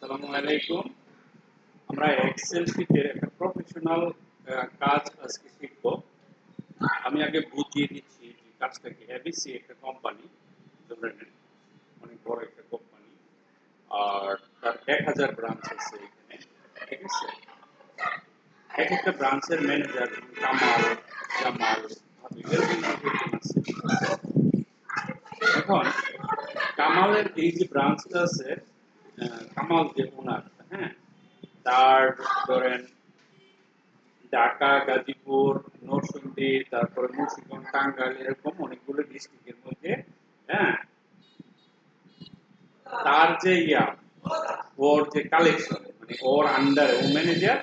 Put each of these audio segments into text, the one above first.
আসসালামু আলাইকুম। আমরা এক্সেল শিটের একটা প্রফেশনাল কাজ আজকে শিখব। আমি আগে বুঝিয়ে দিচ্ছি যে কাজটা কি। এবিসি একটা কোম্পানি, ধরে নেন অনেক বড় একটা কোম্পানি, আর তার 1000 ব্রাঞ্চ আছে এখানে। ঠিক আছে, এক একটা ব্রাঞ্চের ম্যানেজার কামাল, জামাল, ভাবি এরকম একজন আছে। এখন কামালের এই যে ব্রাঞ্চটা আছে, কামাল যে ওনার, হ্যাঁ, তার ধরেন ঢাকা, গাজীপুর, নরসিংদী, তারপরে মুন্সিগঞ্জ, টাঙ্গাইল, এরকম অনেকগুলো ডিস্ট্রিক্টের মধ্যে, হ্যাঁ, তার যে ওর যে কালেকশন, মানে ওর আন্ডারে, ও ম্যানেজার,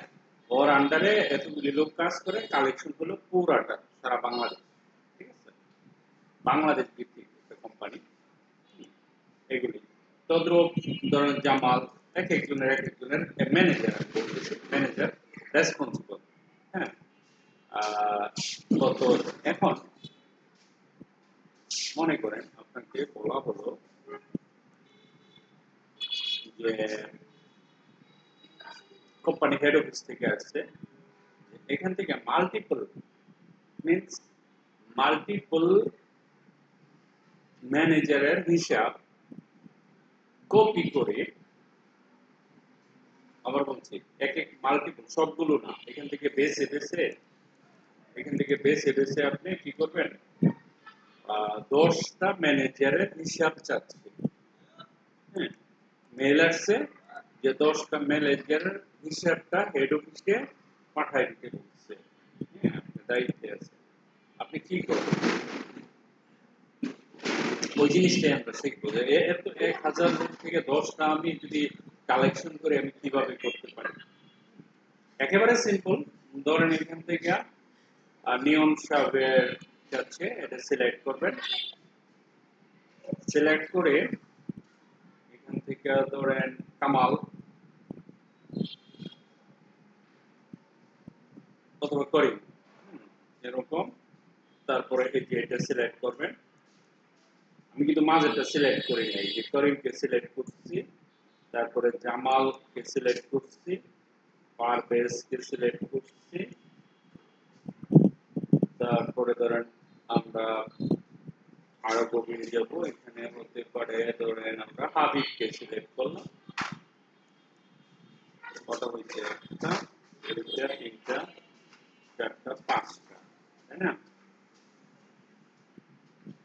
ওর আন্ডারে এতগুলি লোক কাজ করে, কালেকশন হলো পুরাটা সারা বাংলাদেশ। ঠিক আছে, বাংলাদেশ ভিত্তিক একটা কোম্পানি এগুলি। তদ্রুপ ধরেন জামাল, এক একজনের ম্যানেজার, বলতেছে ম্যানেজার রেসপন্সিবল, হ্যাঁ। কত এখন মনে করেন আপনাকে বলা হলো যে কোম্পানি হেড অফিস থেকে আসছে, এখান থেকে মাল্টিপল ম্যানেজারের হিসাব কপি করে, আবার বলছি এক এক মাল্টিপল, সবগুলো না, এখান থেকে বেছে বেছে আপনি কি করবেন, 10টা ম্যানেজারের হিসাব চাচ্ছে। হ্যাঁ, মেল আসছে যে 10টা ম্যানেজারের হিসাবটা হেড অফিসে পাঠায় দিতে বলছে। হ্যাঁ, আপনার দায়িত্বে আছে, আপনি কি করবেন ওই জিনিসটাই আমরা শিখবো যে এত 1000 থেকে 10টা আমি যদি কালেকশন করে আমি কিভাবে করতে পারি। একেবারে সিম্পল, ধরেন এখান থেকে নিয়ম সাহেবের যাচ্ছে, এটা সিলেক্ট করবেন, সিলেক্ট করে এখান থেকে ধরেন কামাল অথবা করিম, এরকম। তারপরে এই যে এটা সিলেক্ট করবেন, আমি কিন্তু মাঝেরটা সিলেক্ট করি নাই, যে করিমকে সিলেক্ট করছি, তারপরে জামালকে সিলেক্ট করছি, পারভেজকে সিলেক্ট করছি, তারপরে ধরেন আমরা আরো গভীরে যাব, এখানে হতে পারে ধরেন আমরা হাবিবকে সিলেক্ট করলাম। কটা হয়েছে? একটা, দুইটা, তিনটা, চারটা, পাঁচটা, তাই না?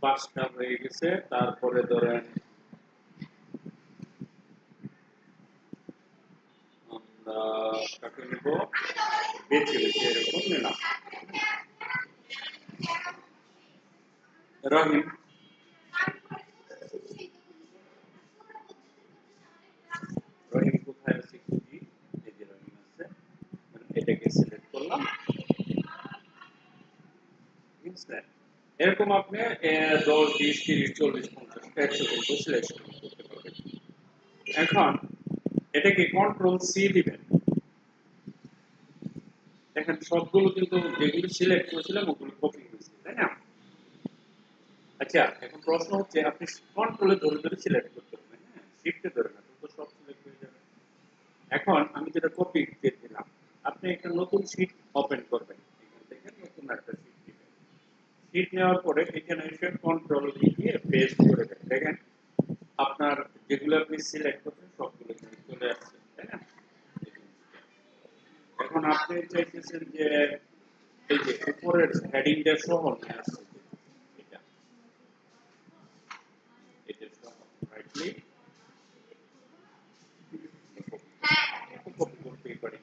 5টা হয়ে গেছে। তারপরে ধরেন আমরা কাকে নিব, বেছে বেছে এরকম নিলাম। রহিম, রহিম কোথায় আছে খুঁজি, এই যে রহিম আছে, এটাকে সিলেক্ট করলাম। ঠিক আছে, এরকম আপনি 10, 20, 30, 40, 50, 100 পর্যন্ত সিলেকশন করতে পারবেন। এখন এটাকে কন্ট্রোল সি দিবেন, দেখেন সবগুলো কিন্তু যেগুলো সিলেক্ট করেছিলাম ওগুলো কপি হয়েছে, তাই না? আচ্ছা, এখন প্রশ্ন হচ্ছে আপনি কন্ট্রোলে ধরে ধরে সিলেক্ট করতে পারবেন, হ্যাঁ, শিফটে ধরে না, তো সব সিলেক্ট হয়ে যাবে। এখন আমি যেটা কপি দিয়ে দিলাম, আপনি একটা নতুন শীট ওপেন করবেন, এখান থেকে নতুন একটা শীট দিবেন। শীট নেওয়ার পরে এখানে এসে কন্ট্রোল দিয়ে পেস্ট করে দেন, দেখেন আপনার যেগুলো আপনি সিলেক্ট করছেন সবগুলো কিন্তু চলে আসছে, তাই না? এখন আপনি চাইতেছেন যে এই যে উপরের হেডিংটা সহ নিয়ে আসছে, এটা এটা সহ রাইট ক্লিক কপি করতেই পারি,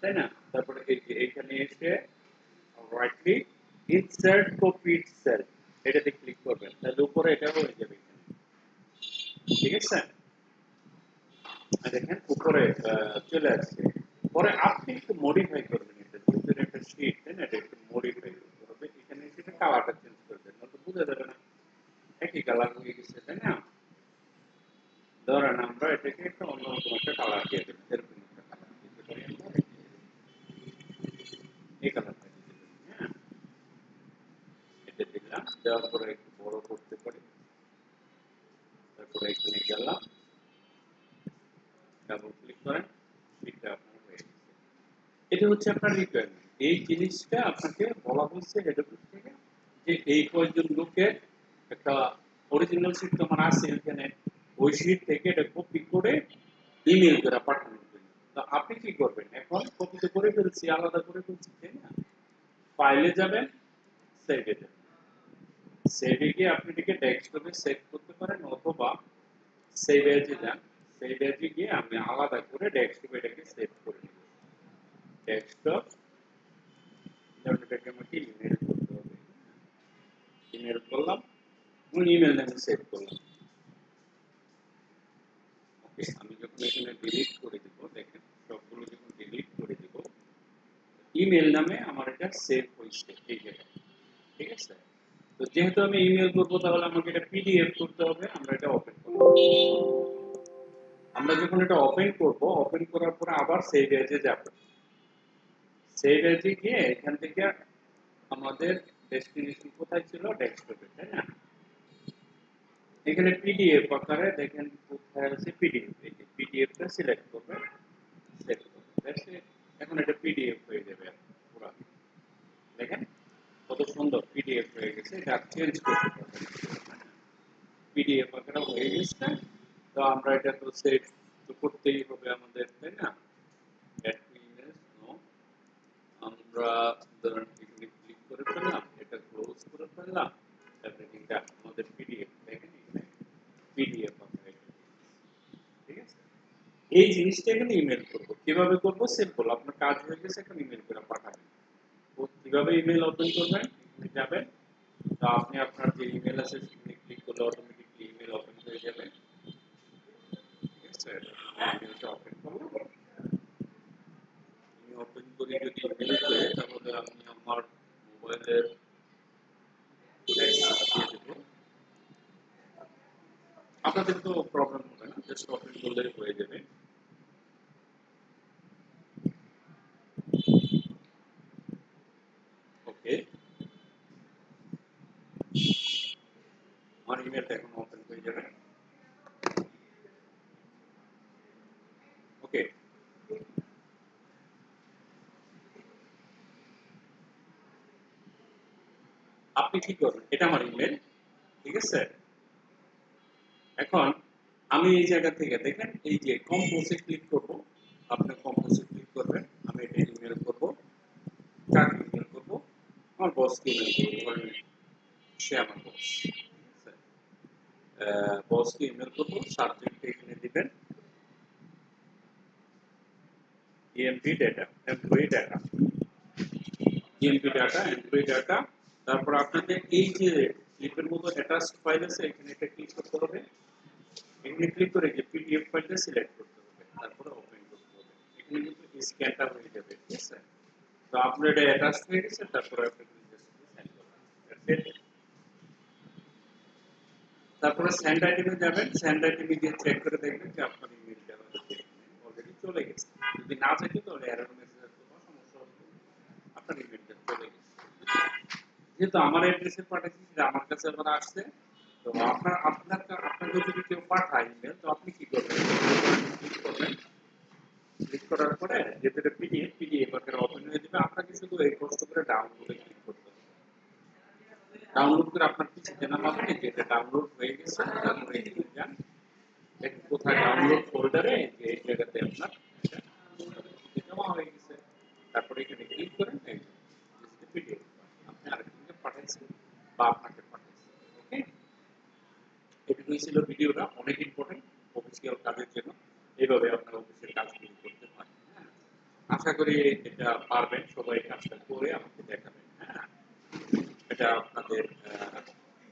তাই না? তারপরে এই যে এখানে এসে right click, insert copy itself, এটাতে ক্লিক করবেন, তাহলে উপরে এটা হয়ে যাবে এখানে। ঠিক আছে, দেখেন উপরে চলে আসছে। পরে আপনি একটু মডিফাই করবেন, এটা যেহেতু একটা শীট, তাই না, এটা একটু মডিফাই করতে হবে। এখানে সেটা কালারটা চেঞ্জ করবেন, নয়তো বোঝা যাবে না একই কালার হয়ে গেছে, তাই না? ধরেন আমরা এটাকে একটা অন্যরকম একটা কালার দিয়ে দেবেন, এরকম একটা কালার দিতে পারি আমরা, এই কালারটা দিতে পারি, হ্যাঁ, এটা দিলাম। দেওয়ার পরে একটু বড় করতে পারি, তারপরে এখানে গেলাম, ডাবল ক্লিক করেন, শিটটা আপনার হয়ে গেছে। এটা হচ্ছে আপনার রিকোয়ারমেন্ট। এই জিনিসটা আপনাকে বলা হচ্ছে হেড অফিস থেকে যে এই কয়েকজন লোকের একটা অরিজিনাল শিট তোমার আছে এখানে, ওই শিট থেকে এটা কপি করে ইমেল করে পাঠানোর জন্য। তো আপনি কি করবেন, এখন কপি তো করে ফেলছি, আলাদা করে ফেলছি, তাই না? ফাইলে যাবেন, সেভে যাবেন, সেভে গিয়ে আপনি এটাকে ডেস্কটপে সেভ করতে পারেন, অথবা সেভ এজে যান, সেভ এজে গিয়ে আমি আলাদা করে ডেস্কটপে এটাকে সেভ করে নেব। ডেস্কটপ এটাকে আমাকে ইমেল করতে হবে, ইমেল করলাম, ইমেল নামে সেভ করলাম। ওকে, আমি যখন এখানে ডিলিট করে দিব, দেখেন সবগুলো যখন ডিলিট করে দিব, ইমেল নামে আমার এটা সেভ হয়েছে এই জায়গায়, ঠিক আছে? তো যেহেতু আমি ইমেল করবো, তাহলে আমাকে এটা পিডিএফ করতে হবে, আমরা এটা ওপেন করব। আমরা যখন এটা ওপেন করব, ওপেন করার পরে আবার সেভ এজে যাব, সেভ এজে গিয়ে এখান থেকে আমাদের ডেস্টিনেশন কোথায় ছিল, ডেস্কটপে, তাই না? এখানে পিডিএফ আকারে দেখেন কোথায় আছে পিডিএফ, এই যে পিডিএফটা সিলেক্ট করবেন, সেভ করবেন, এখন এটা পিডিএফ হয়ে যাবে পুরো। দেখেন কত সুন্দর পিডিএফ হয়ে গেছে, এটা চেঞ্জ করতে পারবেন, পিডিএফ আকারে হয়ে গেছে। তো আমরা এটা তো সেভ তো করতেই হবে আমাদের, তাই না? অ্যাড টু ইমেজ, নো, আমরা ধরুন এখানে ক্লিক করে ফেললাম, এটা ক্লোজ করে ফেললাম, এভরিথিংটা আমাদের পিডিএফ, দেখেন এখানে পিডিএফ আকারে, ঠিক আছে? এই জিনিসটা এখানে ইমেল করব, কিভাবে করব, সিম্পল, আপনার কাজ হয়ে গেছে, এখন ইমেল করে পাঠাবেন। তো কিভাবে ইমেল ওপেন করবেন, এখানে যাবেন, তো আপনি আপনার যে ইমেল আছে সেখানে ক্লিক করলে অটোমেটিকলি ইমেল ওপেন হয়ে যাবে, ঠিক আছে? ইমেলটা ওপেন করব, আমি ওপেন করে যদি ইমেল করে, তাহলে আমি আমার মোবাইলের অ্যাক্সেস দিয়ে দেব। আপনাদের তো প্রবলেম হবে না, জাস্ট ওপেন করলেই হয়ে যাবে। ওকে, আমার ইমেলটা এখন ওপেন হয়ে যাবে। ওকে, আপনি কি করবেন, এটা আমার ইমেল, ঠিক আছে? এখন আমি এই জায়গা থেকে দেখেন, এই যে কম্পোজে ক্লিক করব, আপনি কম্পোজে ক্লিক করবেন, আমি এটা ইমেল করব, কাকে ইমেল করব, আমার বসকে ইমেল করব, ধরেন সে আমার বস, ঠিক আছে? বসকে ইমেল করব, সাবজেক্ট এখানে দিবেন EMP data, employee data, EMP data, employee data. তারপর আপনাদের এই যে ক্লিপের মতো অ্যাটাচড ফাইল আছে, এখানে এটা ক্লিক করতে হবে, এখানে ক্লিক করে যে পিডিএফ ফাইলটা সিলেক্ট করতে হবে, তারপরে ওপেন করতে হবে, এখানে কিন্তু স্ক্যানটা হয়ে যাবে, ঠিক আছে? তো আপনার এটা অ্যাটাচ হয়ে গেছে, তারপরে আপনি জাস্ট সেন্ড করবেন, তারপরে সেন্ড আইটেমে যাবেন, সেন্ড আইটেমে গিয়ে চেক করে দেখবেন যে আপনার ইমেলটা অলরেডি চলে গেছে। যদি না থাকে তাহলে এরর মেসেজ আসবে বা সমস্যা হবে, আপনার ইমেলটা চলে গেছে। যেহেতু আমার অ্যাড্রেসে পাঠাচ্ছি, সেটা আমার কাছে আবার আসছে, তো আপনাকে যদি কেউ পাঠায় ইমেল, তো আপনি কি করবেন, ক্লিক করবেন, ক্লিক করার পরে যেটা পিডিএফ আকারে ওপেন হয়ে যাবে, আপনাকে শুধু এই কষ্ট করে ডাউনলোডে ক্লিক করতে হবে। ডাউনলোড করে আপনার পিসিতে নামাবেন, যে এটা ডাউনলোড হয়ে গেছে, তারপরে এখানে যান, দেখেন কোথায় ডাউনলোড ফোল্ডারে, যে এই জায়গাতে আপনার জমা হয়ে গেছে, তারপরে এখানে ক্লিক করেন, এই পিডিএফ আপনি আরেকজনকে পাঠাচ্ছেন বা আপনাকে পাঠাচ্ছেন। ওকে, এটুকুই ছিল ভিডিওটা, অনেক ইম্পর্টেন্ট অফিসিয়াল কাজের জন্য, এইভাবে আপনার অফিসের কাজগুলো করতে পারেন। হ্যাঁ, আশা করি এটা পারবেন, সবাই কাজটা করে আমাকে দেখাবেন। হ্যাঁ, এটা আপনাদের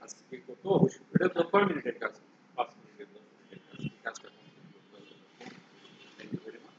আজকে করতে অবশ্যই, এটা 10 মিনিটের কাজ, 5 মিনিটের 10 মিনিটের কাজ, কাজটা কমপ্লিট করতে হবে। Thank you very much.